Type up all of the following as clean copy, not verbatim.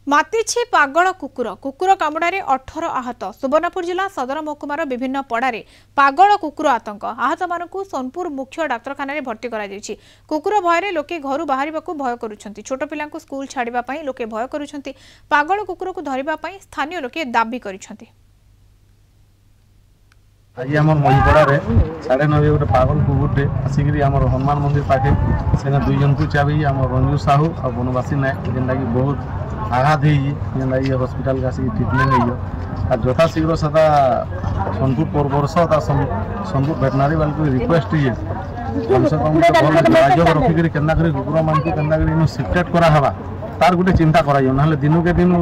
मातिछि पागल कुकुर कुकुर कामुड़े 18 आहत। सुवर्णपुर जिला सदर महकुमार विभिन्न पड़ारे पागल कुकुर आतंक आहत मानू सोनपुर मुख्य डाक्तखाना भर्ती कर कुकुर भय लोके घर बाहर भय करुछंती। छोट पिला स्कूल छाड़ापी लोके भय करुछंती। पागल कुकुर को धरिबापई स्थानीय लोके दाबी करिछंती। आज आम मईपड़े 9:30 गोटे पागल कुकुरटे आसिक हनुमान मंदिर पाखे से दुई जन को चाबी आम रंजू साहू और बनवासी नायक जेनटा कि बहुत आघात होना हस्पिटाल आसिक ट्रिटमेंट हो यथाशीघ्र सदा सोनपुर पौरवर्ष सोनपुर भेटनारी वाले को रिक्वेस्ट है कम से कम जोगाजोग रखिक के कुकुर मान के सिफ्टेड करावा तार गोटे चिंता कर दिन के दिन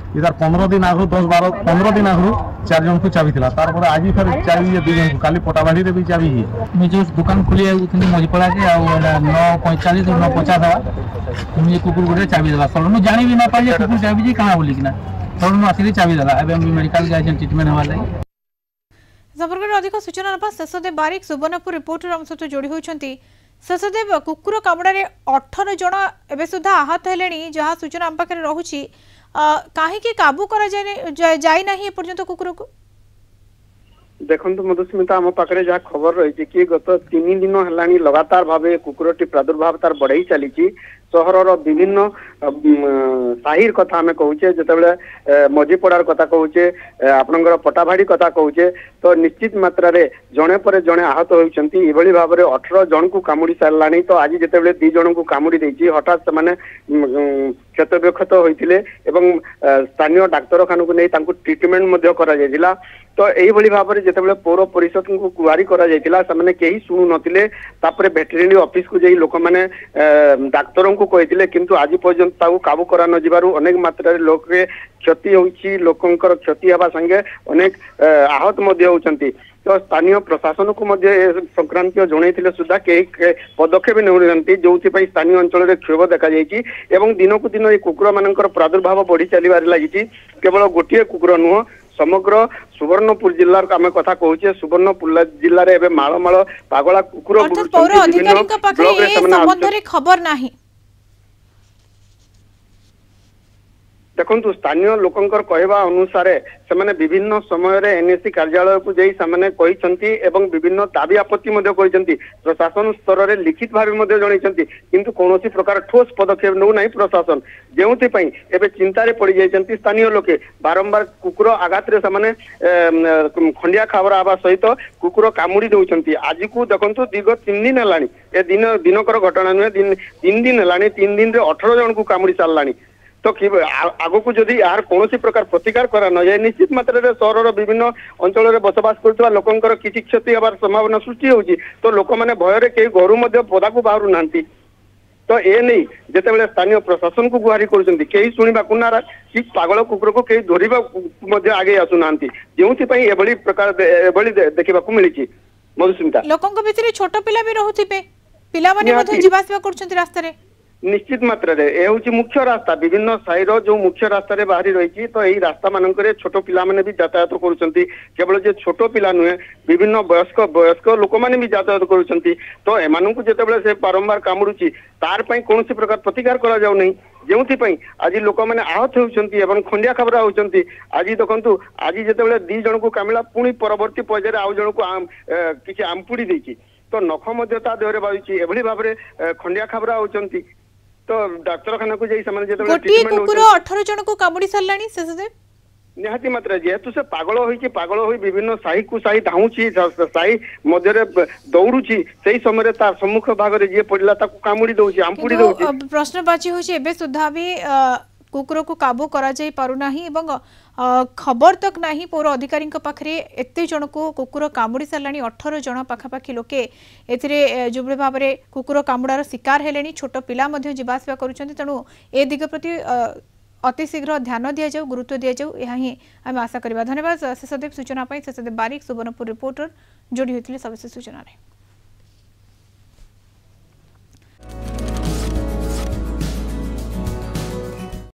इधर 15 दिन आगु 10-12-15 दिन आगु 4 जन को चाबी थिला तार पर आज फिर चाबी 2 जन को काली पटाबाड़ी रे भी चाबी है मुझे दुकान खुली मझपड़ा के 9:45 और 9:50 दवा मुझे कुकुर गोटे चाबी देला सर जानी भी ना पाए कुकुर चाबी जी कहां बोली कि ना सर आसिक चाबी देला एवं मेडिकल जाय ट्रीटमेंट हवा लागी। संपर्क अधिक सूचना ना शेषदेव बारिक सुवर्णपुर रिपोर्टर हम सहित जोड़ी होती। शेषदेव कुकुर कामुड़े 18 जन एवं सुधा आहत हेले जहाँ सूचना आम पाखे रही कहीं काबू करा जाए ना एपर्यंत कुकुर को देखु मधुस्मिता आम पाखे जहाँ खबर रही कि गत 3 दिन है लगातार भाव कुकुरटी प्रादुर्भाव तार बढ़ई चली सहर विभिन्न साहिर कथा आम कहूचे जिते मझीपड़ार कथा कहूचे आपणकर पटाभाड़ी कथा कहूचे तो निश्चित मात्रा रे जड़े पर जड़े आहत होती भाव में 18 जन को कामुड़ी सारा तो आज जिते 2 जन को कामुड़ी देती हठात से क्षतव्यक्षत होते स्थानीय डाक्तखाना को नहीं ट्रिटमेंट करा तो यही भाव में जिते पौर परिषद को गुहारी कहीं शुणु नथिले भेटेरिनरी ऑफिस को जाई लोक मैंने डाक्तरों को कहते किंतु आज पर्यंत काबू करा न जिबारु अनेक मात्रा लोक क्षति होची लोकंकर क्षति हवा संगे अनेक आहत मध्य होचंती तो स्थानीय प्रशासन को संक्रांत जनईले सुधा कई पदक्षेप नहीं जो स्थानीय अंचल क्षोभ देखा दिन को दिन ये कुकुर मानकर प्रादुर्भाव बढ़ी चलबार लगी केवल गोटे कुकुर नुह समग्र सुवर्णपुर जिल्लार आम कथा कहूचे सुवर्णपुर जिले में माल पागला कुकुर खबर नहीं देखु स्थानीय लोकंकर कहवा अनुसार से विभिन्न समय एनएससी कार्यालय को जाई विभिन्न दाबी आपत्ति प्रशासन स्तर में लिखित भाव जनई किंतु कौन प्रकार ठोस पदक्षेप नौ ना प्रशासन जो चिंतार पड़ जाती स्थानीय लोके बारंबार कुकुर आघात खंडिया खबर आवा सहित कुकुर कामुड़ी दौरान आज को देखु दीर्घ 3 दिन है दिनकर घटना नुहे 3 दिन है 3 दिन 18 जन को कामुड़ी सारा तो आगो को जदि यार कौन प्रकार प्रतिकार करा न जाए निश्चित मात्रा रे सहर विभिन्न अंचल में बसवास कर लोकंकर किसी क्षति हबार संभावना सृष्टि होगी तो लोक मैंने भय कई घर पदा को बाहर ना तो ये नहीं जिते स्थानीय प्रशासन को गुहारी कई शुणा नाराज कि पागल कुकुर को कई धरवा आगे आसुना जो प्रकार देखा मिली मधुस्मिता लोकों भितर छोट पिला भी रोथे पिला रास्ता निश्चित मात्रा रे ए हूँ मुख्य रास्ता विभिन्न साइर जो मुख्य रास्ता रे बाहरी रही तो यही रास्ता मानक छोट पिला माने भी यातायात करुँच केवल जे छोट पिला नुहे विभिन्न वयस्क लोक मैंने भी यातायात करुँच तो एमानू जिते से बारंबार कामुड़ी तार कौन प्रकार प्रतिकार करा जाऊ नहीं जो आज लोक मैंने आहत होती खंडिया खबरा होती आज देखु आज जिते 2 जन को कामिला पुणी परवर्ती पर्यायर आउ जन को किसी आमपुड़ी देती तो नख देहरे बाजुची एभली भाव में खंडिया खबरा होती तो डाक्तखाना को जाई समझ जेते गोटी कुकुर 18 जन को कामुड़ी सरलानी शेषदेव निहाती मात्रा जेहेतु से पागल होई विभिन्न साही को साही धाउची साही मध्य दौड़ुची सही समय तार सम्मुख भाग रे जे पड़ला ताको कामुड़ी दउची आमपुड़ी दउची प्रश्नवाची होची एबे सुधा भी कुकुर को काबू करा जाई पारु नाही एवं खबर तक नहीं पौर अधिकारी पाखे एत जन को कुकुर कामुड़ी साराणी 18 जन पाखापाखि लोके जो भाव में कुकुर कामुड़ार शिकार हेले छोट पिला जावासवा करुँच तेणु ए दिग प्रति अतिशीघ्र ध्यान दि जाऊ गुरुत्व दि जाऊ यह आम आशा करवा। धन्यवाद शेषदेव सूचना शेषदेव बारिक सुवर्णपुर रिपोर्टर जोड़ी होते सविशेष सूचना।